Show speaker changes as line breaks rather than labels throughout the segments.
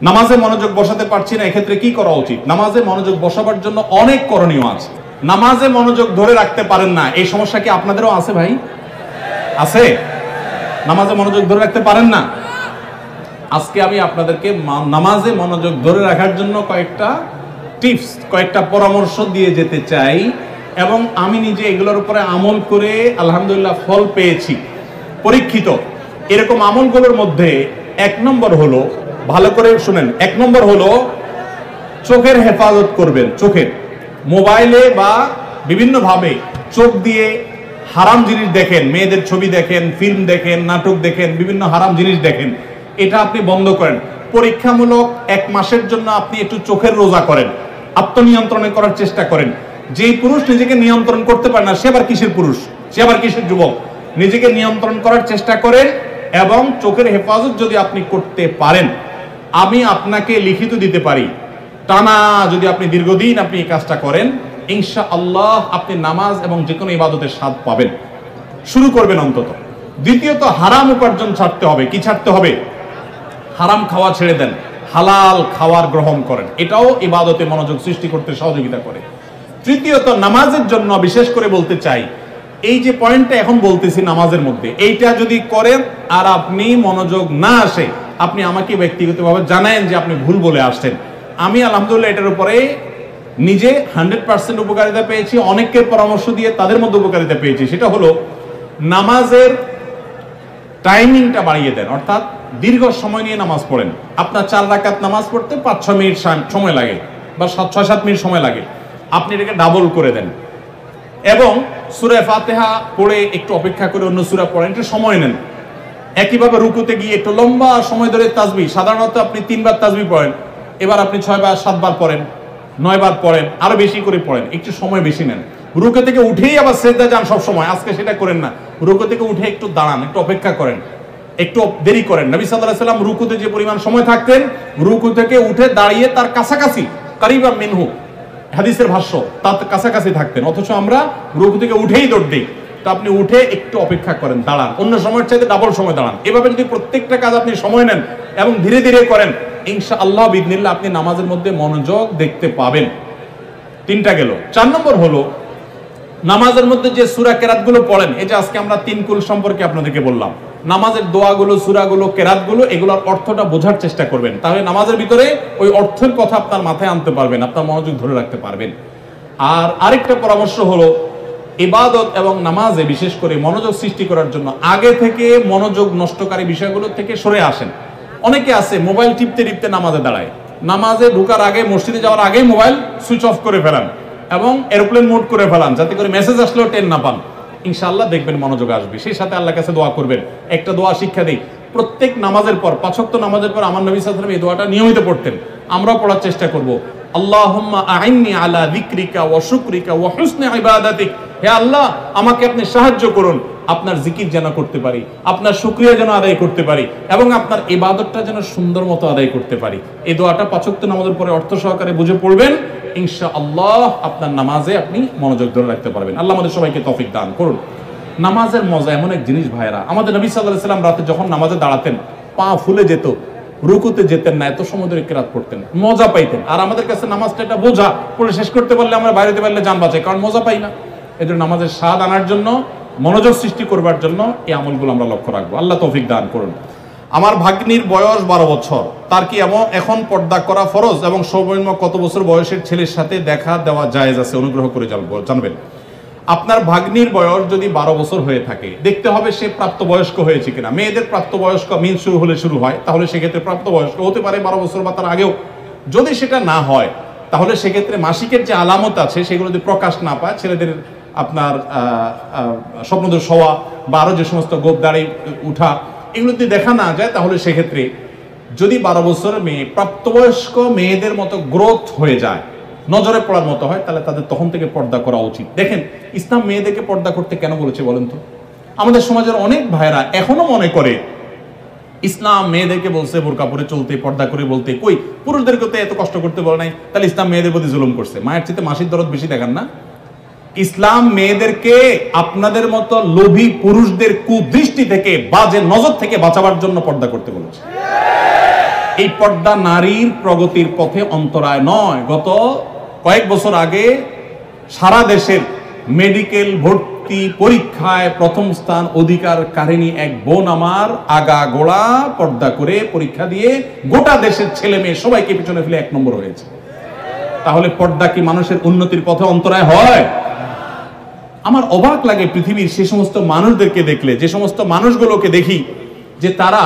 নামাজে মনোযোগ বসাতে পারছি না, এক্ষেত্রে কি করা উচিত? নামাজে মনোযোগ বসাবার জন্য অনেক করণীয় আছে। নামাজে মনোযোগ ধরে রাখতে পারেন না, এই সমস্যা কি আপনাদেরও আছে ভাই? আছে? নামাজে মনোযোগ ধরে রাখতে পারেন না? আজকে আমি আপনাদেরকে নামাজে মনোযোগ ধরে রাখার জন্য কয়েকটা টিপস, কয়েকটা পরামর্শ দিয়ে যেতে চাই, এবং আমি নিজে এগুলোর উপরে আমল করে আলহামদুলিল্লাহ ফল পেয়েছি, পরীক্ষিত। এরকম আমলগুলোর মধ্যে এক নম্বর হলো, ভালো করে শুনেন, এক নম্বর হলো চোখের হেফাজত করবেন। চোখের, মোবাইলে বা বিভিন্ন ভাবে চোখ দিয়ে হারাম জিনিস দেখেন, মেয়েদের ছবি দেখেন, ফিল্ম দেখেন, নাটক দেখেন, বিভিন্ন হারাম জিনিস দেখেন, এটা আপনি বন্ধ করেন। পরীক্ষামূলক 1 মাসের জন্য আপনি একটু চোখের রোজা করেন, আত্মনিয়ন্ত্রণে করার চেষ্টা করেন। যেই পুরুষ নিজেকে নিয়ন্ত্রণ করতে পারে না, সে আবার কিসের পুরুষ, সে আবার কিসের যুবক? নিজেকে নিয়ন্ত্রণ করার চেষ্টা করেন, এবং চোখের হেফাজত যদি আপনি করতে পারেন, আমি আপনাকে লিখিত দিতে পারি, টানা যদি আপনি দীর্ঘদিন আপনি এই কাজটা করেন, ইনশাআল্লাহ আপনি নামাজ এবং যে কোনো ইবাদতের স্বাদ পাবেন। শুরু করবেন অন্তত। দ্বিতীয়ত, হারাম উপার্জন ছাড়তে হবে। কি ছাড়তে হবে? হারাম খাওয়া ছেড়ে দেন, হালাল খাওয়ার গ্রহণ করেন, এটাও ইবাদতে মনোযোগ সৃষ্টি করতে সহযোগিতা করে। তৃতীয়ত, নামাজের জন্য বিশেষ করে বলতে চাই, এই যে পয়েন্টটা এখন বলতেছি নামাজের মধ্যে, এইটা যদি করেন আর আপনি মনোযোগ না আসে, আপনি আমাকে ব্যক্তিগতভাবে জানায়েন যে আপনি ভুল বলে আসছেন। আমি আলহামদুলিল্লাহ এটার উপরে নিজে 100% উপকারিতা পেয়েছি, অনেককে পরামর্শ দিয়ে তাদের মধ্যে উপকারিতা পেয়েছি। সেটা হলো নামাজের টাইমিংটা বাড়িয়ে দেন, অর্থাৎ দীর্ঘ সময় নিয়ে নামাজ পড়েন। আপনার 4 রাকাত নামাজ পড়তে 5-6 মিনিট সময় লাগে, বা 6-7 মিনিট সময় লাগে, আপনি এটাকে ডাবল করে দেন। এবং সূরা ফাতিহা পড়ে একটু অপেক্ষা করে অন্য সূরা পড়েন, একটু সময় নেন। একইভাবে রুকুতে গিয়ে একটু লম্বা সময় ধরে তাসবিহ, সাধারণত আপনি 3 বার তাসবিহ পড়েন, এবার আপনি 6 বার 7 বার পড়েন, 9 বার পড়েন, আরো বেশি করে পড়েন, একটু সময় বেশি নেন। রুকু থেকে উঠেই আবার সিজদা যান সব সময়, আজকে সেটা করেন না। রুকু থেকে উঠে একটু দাঁড়ান, একটু অপেক্ষা করেন, একটু দেরি করেন। নবী সাল্লাল্লাহু আলাইহি ওয়াসাল্লাম রুকুতে যে পরিমাণ সময় থাকতেন, রুকু থেকে উঠে দাঁড়িয়ে তার কাছাকাছি, কারিবা মিনহু হাদিসের ভাষ্য, তার কাছাকাছি থাকতেন, অথচ আমরা রুকু থেকে উঠেই দৌড় দিই। তো আপনি উঠে একটু অপেক্ষা করেন, দাঁড়ান, অন্য সময়ের চাইতে ডাবল সময় দাঁড়ান। এভাবে যদি প্রত্যেকটা কাজ আপনি সময় নেন এবং ধীরে ধীরে করেন, ইনশাআল্লাহ বিইذনিল্লাহ আপনি নামাজের মধ্যে মনোযোগ দেখতে পাবেন। 3টা গেল। 4 নম্বর হলো নামাজের মধ্যে যে সূরা কেরাতগুলো পড়েন, এটা আজকে আমরা 3 কুল সম্পর্কে আপনাদেরকে বললাম। নামাজের দোয়াগুলো, সূরাগুলো, কেরাতগুলো, এগুলোর অর্থটা বোঝার চেষ্টা করবেন, তাহলে নামাজের ভিতরে ওই অর্থের কথা আপনার মাথায় আনতে পারবেন, আপনার মনোযোগ ধরে রাখতে পারবেন। আর আরেকটা পরামর্শ হলো, ইবাদত এবং নামাজে বিশেষ করে মনোযোগ সৃষ্টি করার জন্য আগে থেকে মনোযোগ নষ্টকারী বিষয়গুলো থেকে সরে আসেন। অনেকে আছে মোবাইল টিপতে টিপতে নামাজে দাঁড়ায়, নামাজে ঢোকার আগে, মসজিদে যাওয়ার আগে মোবাইল সুইচ অফ করে ফেলান এবং এরোপ্লেন মোড করে ফেলান, যাতে করে মেসেজ আসলেও টের না পান। ইনশাআল্লাহ দেখবেন মনোযোগ আসবে। সেই সাথে আল্লাহর কাছে দোয়া করবেন। একটা দোয়া শিক্ষা দেই, প্রত্যেক নামাজের পর, 5 ওয়াক্ত নামাজের পর আমার নবী সাল্লাল্লাহু আলাইহি ওয়াসাল্লাম এই দোয়াটা নিয়মিত পড়তেন, আমরাও পড়ার চেষ্টা করব। আল্লাহুম্মা আইন্নি আলা যিকরিকা ওয়া শুকরিকা ওয়া হুসনি ইবাদাতিক, হে আল্লাহ আমাকে আপনি সাহায্য করুন, আপনার জিকির যেন করতে পারি, আপনার শুকরিয়া যেন আদায় করতে পারি, এবং আপনার ইবাদতটা যেন সুন্দর মতো আদায় করতে পারি। এই দোয়াটা 5 ওয়াক্ত নামাজের পরে অর্থ সহকারে বুঝে পড়বেন, ইনশাআল্লাহ আপনার নামাজে আপনি মনোযোগ ধরে রাখতে পারবেন। আল্লাহ আমাদের সবাইকে তৌফিক দান করুন। নামাজের মজা এমন এক জিনিস ভাইরা, আমাদের নবী সাল্লাল্লাহু আলাইহি ওয়াসাল্লাম রাতে যখন নামাজে দাঁড়াতেন, পা ফুলে যেত, রুকুতে যেতেন না, এত সময় ধরে কিরাত পড়তেন, মজা পাইতেন। আর আমাদের কাছে নামাজটা একটা বোঝা, পড়ে শেষ করতে পারলে আমরা বাইরে যেতে পারলে জান বাঁচে, কারণ মজা পাই না। এজন্য নামাজের স্বাদ আনার জন্য, মনোযোগ সৃষ্টি করবার জন্য এই আমলগুলো আমরা লক্ষ্য রাখবো। আল্লাহ তৌফিক দান করুন। আমার ভাগ্নির বয়স 12 বছর, তার কি এখন পর্দা করা ফরজ, এবং সর্বনিম্ন কত বছর বয়সের ছেলের সাথে দেখা দেওয়া জায়েজ আছে, অনুগ্রহ করে জানবেন। আপনার ভাগ্নির বয়স যদি 12 বছর হয়ে থাকে, দেখতে হবে সে প্রাপ্তবয়স্ক হয়েছে কিনা। মেয়েদের প্রাপ্তবয়স্ক মিন শুরু হলে শুরু হয়, তাহলে সেক্ষেত্রে প্রাপ্তবয়স্ক হতে পারে 12 বছর বা তার আগেও। যদি সেটা না হয়, তাহলে সেক্ষেত্রে মাসিকের যে আলামত আছে সেগুলো যদি প্রকাশ না পায়, ছেলেদের আপনার স্বপ্নদোষ হওয়া বা আরো যে সমস্ত গোপ দাড়ি উঠা, এগুলো যদি দেখা না যায়, তাহলে সেক্ষেত্রে যদি 12 বছরের মেয়ে প্রাপ্তবয়স্ক মেয়েদের মতো গ্রোথ হয়ে যায়, নজরে পড়ার মতো হয়, তাহলে তাদের তখন থেকে পর্দা করা উচিত। দেখেন ইসলাম মেয়েদেরকে পর্দা করতে কেন বলেছে বলেন তো? আমাদের সমাজের অনেক ভাইরা এখনো মনে করে ইসলাম মেয়েদেরকে বলছে বোরকা পরে চলতে, পর্দা করে বলতে, কই পুরুষদেরকে তো এত কষ্ট করতে বলে নাই, তাহলে ইসলাম মেয়েদের প্রতি জুলুম করছে। মায়ের চেয়ে মাসির দরদ বেশি দেখান না? ইসলাম মেয়েদেরকে আপনাদের মতো লোভী পুরুষদের কুদৃষ্টি থেকে, বাজে নজর থেকে বাঁচাবার জন্য পর্দা করতে বলেছে। এই পর্দা নারীর প্রগতির পথে অন্তরায় নয়। গত কয়েক বছর আগে সারা দেশের মেডিকেল ভর্তি পরীক্ষায় প্রথম স্থান অধিকারকারিণী এক বোন আমার আগা গোড়া পর্দা করে পরীক্ষা দিয়ে গোটা দেশের ছেলে মেয়ে সবাইকে পিছনে ফেলে 1 নম্বর হয়েছে। তাহলে পর্দা কি মানুষের উন্নতির পথে অন্তরায় হয়? আমার অবাক লাগে পৃথিবীর সে সমস্ত মানুষদেরকে দেখলে, যে সমস্ত মানুষগুলোকে দেখি যে তারা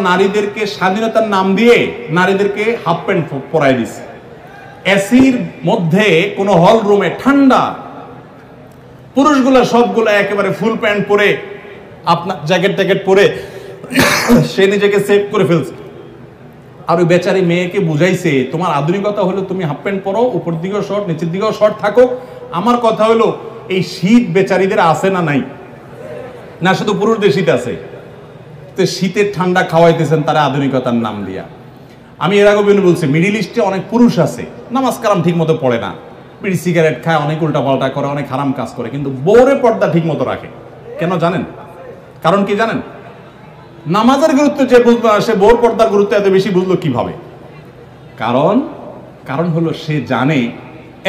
নারীদেরকে স্বাধীনতার নাম দিয়ে নারীদেরকে হাফ প্যান্ট পরাই দিচ্ছে। এসির মধ্যে কোন হল রুমে ঠান্ডা, পুরুষগুলা সবগুলা একেবারে ফুল প্যান্ট পরে, আপনার জ্যাকেট ট্যাকেট পরে সে নিজেকে সেভ করে ফেলছে। আর ওই বেচারি মেয়েকে বুঝাইছে তোমার আধুনিকতা হলো তুমি হাফ প্যান্ট পরো, উপর দিকেও শর্ট নিচের দিকেও শর্ট থাকো। আমার কথা হলো এই শীত বেচারিদের আছে না নাই? না শুধু পুরুষদের শীত আছে? তো শীতের ঠান্ডা খাওয়াইতেছেন তারা আধুনিকতার নাম দিয়া। আমি এর আগে বলছি মিডিল ইস্টে অনেক পুরুষ আছে নামাজ কালাম ঠিক মতো পড়ে না, বিড়ি সিগারেট খায়, অনেক উল্টা পাল্টা করে, অনেক হারাম কাজ করে, কিন্তু বউরে পর্দা ঠিক মতো রাখে। কেন জানেন? কারণ কি জানেন? নামাজের গুরুত্ব যে বুঝলো সে বউর পর্দার গুরুত্ব এত বেশি বুঝলো কিভাবে? কারণ হলো সে জানে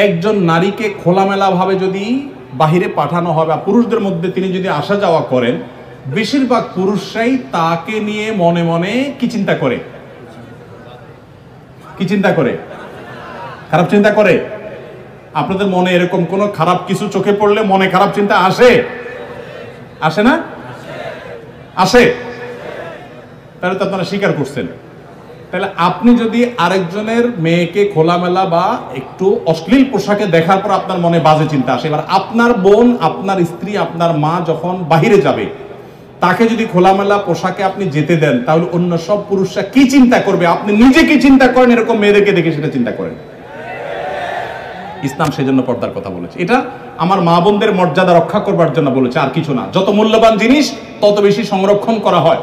একজন নারীকে খোলামেলা ভাবে যদি বাহিরে পাঠানো হয় বা পুরুষদের মধ্যে তিনি যদি আসা যাওয়া করেন, বেশিরভাগ পুরুষরাই তাকে নিয়ে মনে মনে কি চিন্তা করে? কি চিন্তা করে? খারাপ চিন্তা করে। আপনাদের মনে এরকম কোন খারাপ কিছু চোখে পড়লে মনে খারাপ চিন্তা আসে? আসে না? আসে। তাহলে তো আপনারা স্বীকার করছেন। তাহলে আপনি যদি আরেকজনের মেয়েকে খোলামেলা বা একটু অশ্লীল পোশাকে দেখার পর আপনার মনে বাজে চিন্তা আসে, এবার আপনার বোন, আপনার স্ত্রী, আপনার মা যখন বাহিরে যাবে তাকে যদি খোলামেলা পোশাকে আপনি যেতে দেন, তাহলে অন্য সব পুরুষরা কি চিন্তা করবে? আপনি নিজে কি চিন্তা করেন এরকম মেয়েদেরকে দেখে সেটা চিন্তা করেন। ইসলাম সেজন্য পর্দার কথা বলেছে। এটা আমার মা বোনদের মর্যাদা রক্ষা করবার জন্য বলেছে, আর কিছু না। যত মূল্যবান জিনিস তত বেশি সংরক্ষণ করা হয়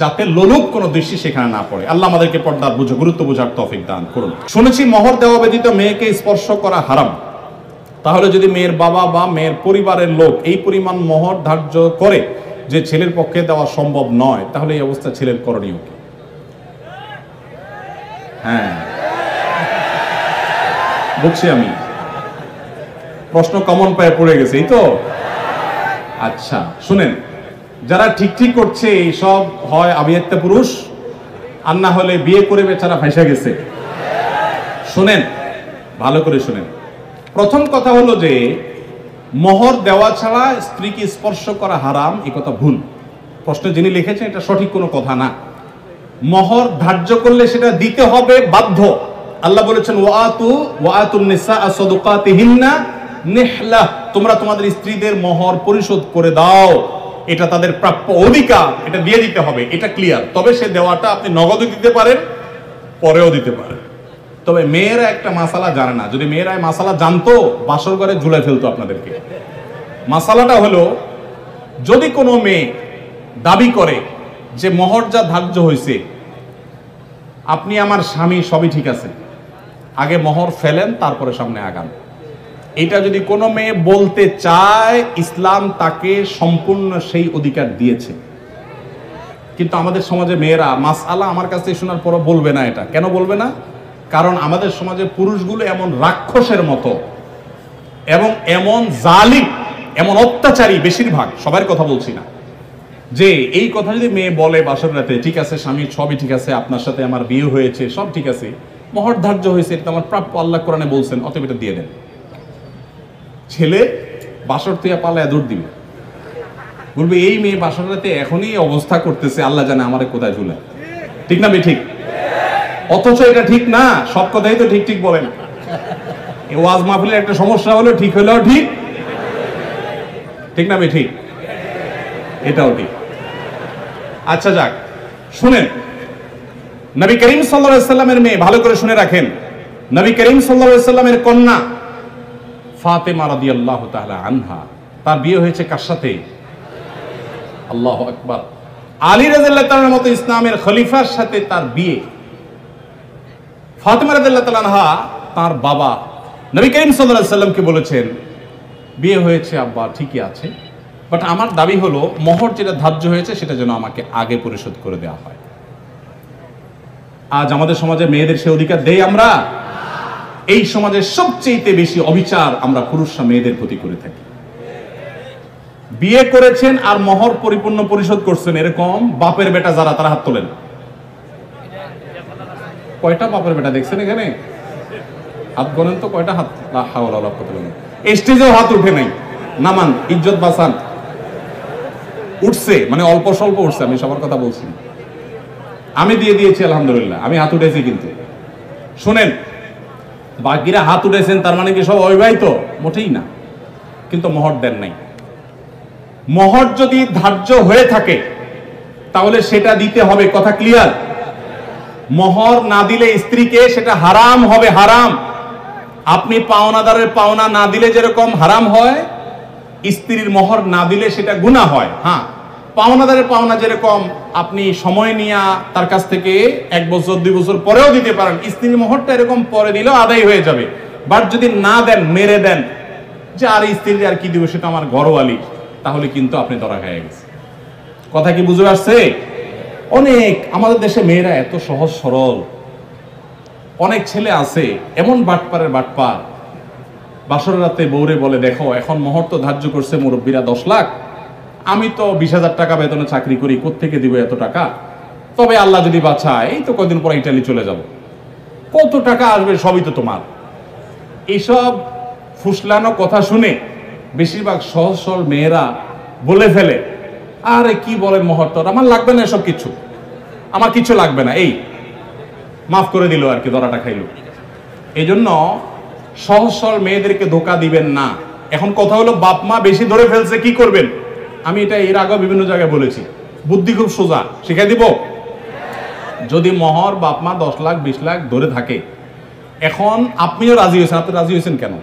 যাতে লোলুপ কোনো দৃষ্টি সেখানে না পড়ে। আল্লাহ আমাদেরকে পর্দার গুরুত্ব বোঝার তৌফিক দান করুন। শুনেছি মোহর দেওয়া ব্যতীত মেয়েকে স্পর্শ করা হারাম। তাহলে যদি মেয়ের বাবা বা মেয়ের পরিবারের লোক এই পরিমাণ মোহর ধার্য করে যে ছেলের পক্ষে দেওয়া সম্ভব নয়, তাহলে এই অবস্থা ছেলের করণীয় কি? হ্যাঁ বুঝছি আমি, প্রশ্ন কমন পায়ে পড়ে গেছে, এই তো। আচ্ছা শুনেন, যারা ঠিক করছে সব হয় আবিয়াত্তা পুরুষ, আর না হলে বিয়ে করে বেচারা ফাঁসা গেছে। শুনেন, ভালো করে শুনেন। প্রথম কথা হলো যে মোহর দেওয়া ছাড়া স্ত্রীকে স্পর্শ করা হারাম, এই কথা ভুল। প্রশ্নে যিনি লিখেছেন এটা সঠিক কোনো কথা না। মোহর ধার্য করলে সেটা দিতে হবে বাধ্য। আল্লাহ বলেছেন ওয়াতুন নিসা সাদুকাতিহিন্না নিহলা, তোমরা তোমাদের স্ত্রীদের মোহর পরিশোধ করে দাও, এটা তাদের প্রাপ্য অধিকার, এটা দিয়ে দিতে হবে, এটা ক্লিয়ার। তবে সে দেওয়াটা আপনি নগদও দিতে পারেন, পরেও দিতে পারেন। তবে মেয়েরা একটা মাসালা জানে না। যদি মেয়েরা মাসালা জানতো বাসর ঘরে ঝুলে ফেলতো আপনাদেরকে। মাসালাটা হলো, যদি কোনো মেয়ে দাবি করে যে মোহর যা ধার্য হয়েছে, আপনি আমার স্বামী, সবই ঠিক আছে, আগে মোহর ফেলেন তারপরে সামনে আগান, এটা যদি কোনো মেয়ে বলতে চায়, ইসলাম তাকে সম্পূর্ণ সেই অধিকার দিয়েছে। কিন্তু আমাদের সমাজে মেয়েরা মাসআলা আমার কাছে শোনার পরও বলবে না। এটা কেন বলবে না? কারণ আমাদের সমাজে পুরুষগুলো এমন রাক্ষসের মতো এবং এমন জালিম, এমন অত্যাচারী, বেশিরভাগ, সবার কথা বলছি না, যে এই কথা যদি মেয়ে বলে বাসর রাতে, ঠিক আছে স্বামী সবই ঠিক আছে, আপনার সাথে আমার বিয়ে হয়েছে, সব ঠিক আছে, মোহর ধার্য হয়েছে, এটা আমার প্রাপ্য, আল্লাহ কোরআনে বলছেন, অতএব এটা দিয়ে দেন। ছেলে বাসর থেকে পালায় দৌড় দিবে, বলবে এই মেয়ে বাসর রাতে এখনই অবস্থা করতেছে, আল্লাহ জানে আমারে কোথায় ঝুলে। ঠিক না? ঠিক। অথচ এটা ঠিক না। সব কথাই তো ঠিক বলে না। এই ওয়াজ মাহফিলের একটা সমস্যা হলো, ঠিক হলেও ঠিক, ঠিক না? ঠিক, এটাও ঠিক। আচ্ছা যাক, শুনেন, নবী করিম সাল্লাল্লাহু আলাইহি সাল্লামের মেয়ে, ভালো করে শুনে রাখেন, নবী করিম সাল্লাল্লাহু আলাইহি সাল্লামের কন্যা ফাতেমা রাদিয়াল্লাহু তাআলা আনহা, তার বিয়ে হয়েছে কার সাথে? আল্লাহু আকবার। আলী রাদিয়াল্লাহু তাআলার মতো ইসলামের খলিফার সাথে তার বিয়ে। ফাতেমা রাদিয়াল্লাহু তাআলা আনহা তার বাবা নবী করিম সাল্লাল্লাহু আলাইহি সাল্লামকে বলেছেন, বিয়ে হয়েছে আব্বা ঠিকই আছে, বাট আমার দাবি হলো মোহর যেটা ধার্য হয়েছে সেটা যেন আমাকে আগে পরিশোধ করে দেওয়া হয়। আজ আমাদের সমাজে মেয়েদের সে অধিকার দেই আমরা? এই সমাজের সবচেয়ে বেশি অবিচার আমরা পুরুষরা মেয়েদের প্রতি করে থাকি। বিয়ে করেছেন আর মোহর পরিপূর্ণ পরিশোধ করছেন এরকম বাপের বেটা যারা, তারা হাত তোলেন। কয়টা বাপের বেটা দেখছেন এখানে? হাত গণেন তো কয়টা হাত। স্টেজেও হাত উঠে নাই, নামান, ইজ্জত বাঁচান। উঠছে মানে অল্প স্বল্প উঠছে, আমি সবার কথা বলছি। আমি দিয়ে দিয়েছি আলহামদুলিল্লাহ, আমি হাত উঠেছি। কিন্তু শোনেন, বাকিরা হাত উঠেছেন তার মানে কি সব অবিবাহিত? মোটেই না। কিন্তু মোহর দেন নাই। মোহর যদি ধার্য হয়ে থাকে তাহলে সেটা দিতে হবে, কথা ক্লিয়ার? মোহর না দিলে স্ত্রীকে সেটা হারাম হবে, হারাম। আপনি পাওনাদারের পাওনা না দিলে যেরকম হারাম হয়, স্ত্রীর মোহর না দিলে সেটা গুনাহ হয়। হ্যাঁ, পাওনাদারের পাওনা যেরকম আপনি সময় নিয়ে তার কাছ থেকে 1 বছর 2 বছর পরেও দিতে পারেন, স্ত্রীর মোহরটা এরকম পরে দিলেও আদায় হয়ে যাবে। বাট যদি না দেন, মেরে দেন যে আর স্ত্রীর আর কি দিব, সেটা আমার ঘরওয়ালি, তাহলে কিন্তু আপনি ধরা খেয়ে গেছে। কথা কি বুঝে আসছে? অনেক আমাদের দেশে মেয়েরা এত সহজ সরল। অনেক ছেলে আছে এমন বাটপারের বাটপার, বাসর রাতে বউরে বলে, দেখো এখন মোহর তো ধার্য করছে মুরব্বীরা 10 লাখ, আমি তো 20,000 টাকা বেতনে চাকরি করি, কোত্থেকে দিব এত টাকা? তবে আল্লাহ যদি বাঁচায় এই তো কদিন পর ইটালি চলে যাব, কত টাকা আসবে সবই তো তোমার। এইসব ফুসলানো কথা শুনে বেশিরভাগ সহজ সরল মেয়েরা বলে ফেলে, আরে কি বলেন মোহর তো আমার লাগবে না, এসব কিছু আমার কিছু লাগবে না, এই মাফ করে দিল আর কি, ধরাটা খাইলো। এই জন্য সহজ সরল মেয়েদেরকে ধোকা দিবেন না। এখন কথা হলো, বাপ মা বেশি ধরে ফেলছে, কি করবেন? আমি এটা এর আগে বিভিন্ন জায়গায় বলেছি, বুদ্ধি খুব সোজা, শিখাই দিব। যদি মোহর বাপ মা 10 লাখ 20 লাখ ধরে থাকে, এখন আপনিও রাজি হয়েছেন, আপনি রাজি হয়েছেন কেন?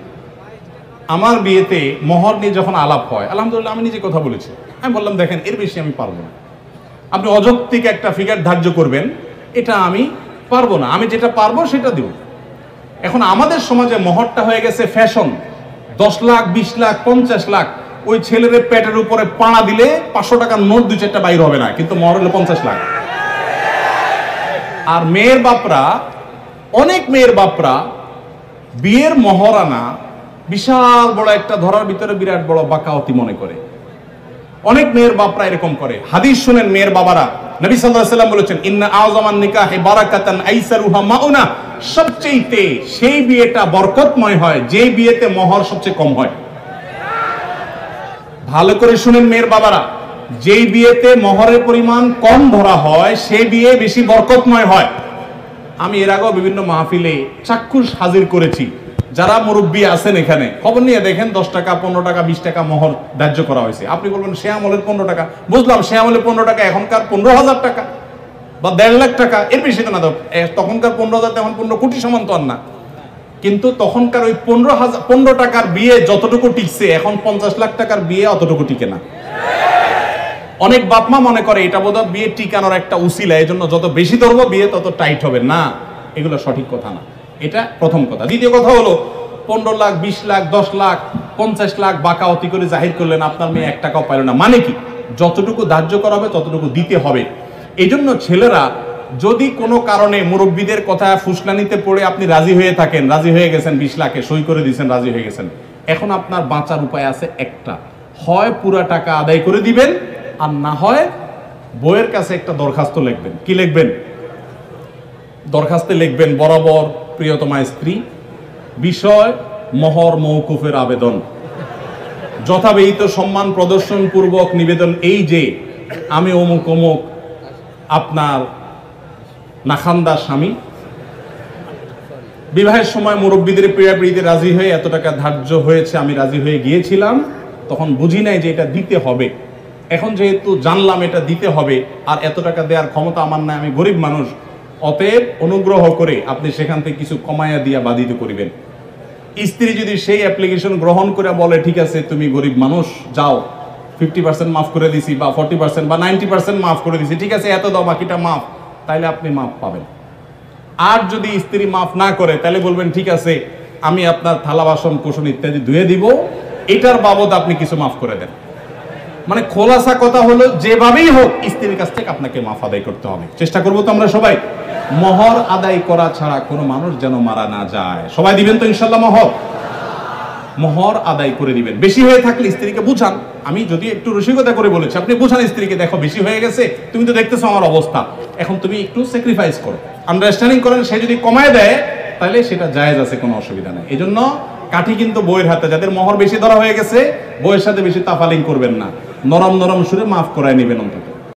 আমার বিয়েতে মোহর নিয়ে যখন আলাপ হয়, আলহামদুলিল্লাহ আমি নিজে কথা বলেছি, আমি বললাম দেখেন এর বেশি আমি পারবো না, আপনি অযৌক্তিক একটা ফিগার ধার্য করবেন, এটা আমি পারবো না, আমি যেটা পারবো সেটা দিব। এখন আমাদের সমাজে মোহরটা হয়ে গেছে ফ্যাশন। 10 লাখ 20 লাখ 50 লাখ, ওই ছেলের পেটের উপরে পাড়া দিলে 500 টাকার নোট 2-4টা বাইর হবে না, কিন্তু মোহর হলো 50 লাখ। আর মেয়ের বাপরা, অনেক মেয়ের বাপরা বিয়ের মহরানা বিশাল বড় একটা ধরার ভিতরে বিরাট বড় বাকাওয়াতি মনে করে। অনেক মেয়ের বাপরা এরকম করে। হাদিস শুনেন মেয়ের বাবারা, নবী সাল্লাল্লাহু আলাইহি ওয়াসাল্লাম বলেছেন, ইন্না আযমান নিকাহি বারাকাতান আইসারুহা মাউনা, সবচেয়ে সেই বিয়েটা বরকতময় হয় যে বিয়েতে মোহর সবচেয়ে কম হয়। ভালো করে শুনেন মেয়ের বাবারা, যেই বিয়েতে মোহরের পরিমাণ কম ধরা হয় সেই বিয়ে বেশি বরকতময় হয়। আমি এর আগেও বিভিন্ন মাহফিলে চাক্ষুষ হাজির করেছি, যারা মুরব্বী আছেন এখানে খবর নিয়ে দেখেন 10 টাকা 15 টাকা 20 টাকা মোহর ধার্য করা হয়েছে। আপনি বলবেন সে আমলের 15 টাকা, বুঝলাম সে আমলের 15 টাকা, এখনকার 15,000 টাকা বা 1.5 লাখ টাকা, এর বেশি তো না। তখনকার 15,000 তেমন 15 কোটি সমান তো আর না, কিন্তু তখনকার ওই 15 টাকার বিয়ে যতটুকু টিকছে, এখন 50 লাখ টাকার বিয়ে অতটুকু টিকে না। অনেক বাপমা মনে করে এটা বোধহয় বিয়ে টিকানোর একটা উসিলা, এই জন্য যত বেশি ধরবো বিয়ে তত টাইট হবে। না, এগুলো সঠিক কথা না। এটা প্রথম কথা। দ্বিতীয় কথা হলো, 15 লাখ 20 লাখ 10 লাখ 50 লাখ বাকাওয়াতি করে জাহির করলেন, আপনার মেয়ে 1 টাকাও পাইল না। মানে কি? যতটুকু ধার্য করা হবে ততটুকু দিতে হবে। এই জন্য ছেলেরা যদি কোনো কারণে মুরব্বীদের কথা ফুসলানিতে পড়ে আপনি রাজি হয়ে থাকেন, রাজি হয়ে গেছেন 20 লাখে সই করে দিয়েছেন, রাজি হয়ে গেছেন, এখন আপনার বাঁচার উপায় আছে একটা, হয় পুরা টাকা আদায় করে দিবেন, আর না হয় বইয়ের কাছে একটা দরখাস্ত লিখবেন। কি লিখবেন? দরখাস্তে লিখবেন, বরাবর প্রিয়তমা স্ত্রী, বিষয় মোহর মওকুফের আবেদন, যথাবিহিত সম্মান প্রদর্শন পূর্বক নিবেদন এই যে আমি অমুক অমুক আপনার নাখান্দা স্বামী, বিবাহের সময় মুরব্বীদের পীড়াপিড়িতে রাজি হয়ে এত টাকা ধার্য হয়েছে, আমি রাজি হয়ে গিয়েছিলাম, তখন বুঝি নাই যে এটা দিতে হবে, এখন যেহেতু জানলাম এটা দিতে হবে, আর এত টাকা দেওয়ার ক্ষমতা আমার নাই, আমি গরিব মানুষ, অতএব অনুগ্রহ করে আপনি সেখান থেকে কিছু কমাইয়া দিয়া বাধিত করিবেন। স্ত্রী যদি সেই অ্যাপ্লিকেশন গ্রহণ করে বলে ঠিক আছে তুমি গরিব মানুষ, যাও 50% মাফ করে দিছি, বা 40% বা 90% মাফ করে দিছি, ঠিক আছে এত দাও বাকিটা মাফ, তাইলে আপনি মাফ পাবেন। আর যদি স্ত্রী মাফ না করে, তাহলে বলবেন ঠিক আছে আমি আপনার থালা বাসন কুসন ইত্যাদি ধুয়ে দিব, এটার বাবদ আপনি কিছু মাফ করে দেন। মানে খোলাসা কথা হলো, যেভাবেই হোক স্ত্রীর কাছ থেকে আপনাকে মাফ আদায় করতে হবে। চেষ্টা করবো তো আমরা সবাই। মোহর আদায় করা ছাড়া কোনো মানুষ যেন মারা না যায়। সবাই দিবেন তো ইনশাল্লাহ মোহর? মোহর আদায় করে দিবেন। বেশি হয়ে থাকলে স্ত্রীকে বুঝান। আমি যদি একটু রসিকতা করে বলেছি, আপনি বুঝান স্ত্রীকে, দেখো বেশি হয়ে গেছে, তুমি তো দেখতেছো আমার অবস্থা, এখন তুমি একটু স্যাক্রিফাইস করো, আন্ডারস্ট্যান্ডিং করেন। সে যদি কমায় দেয় তাহলে সেটা জায়েজ আছে, কোনো অসুবিধা নেই। এই জন্য কাঠি কিন্তু বইয়ের হাতে। যাদের মোহর বেশি ধরা হয়ে গেছে, বইয়ের সাথে বেশি তাফালিং করবেন না, নরম নরম সুরে মাফ করায় নেবেন অন্তত।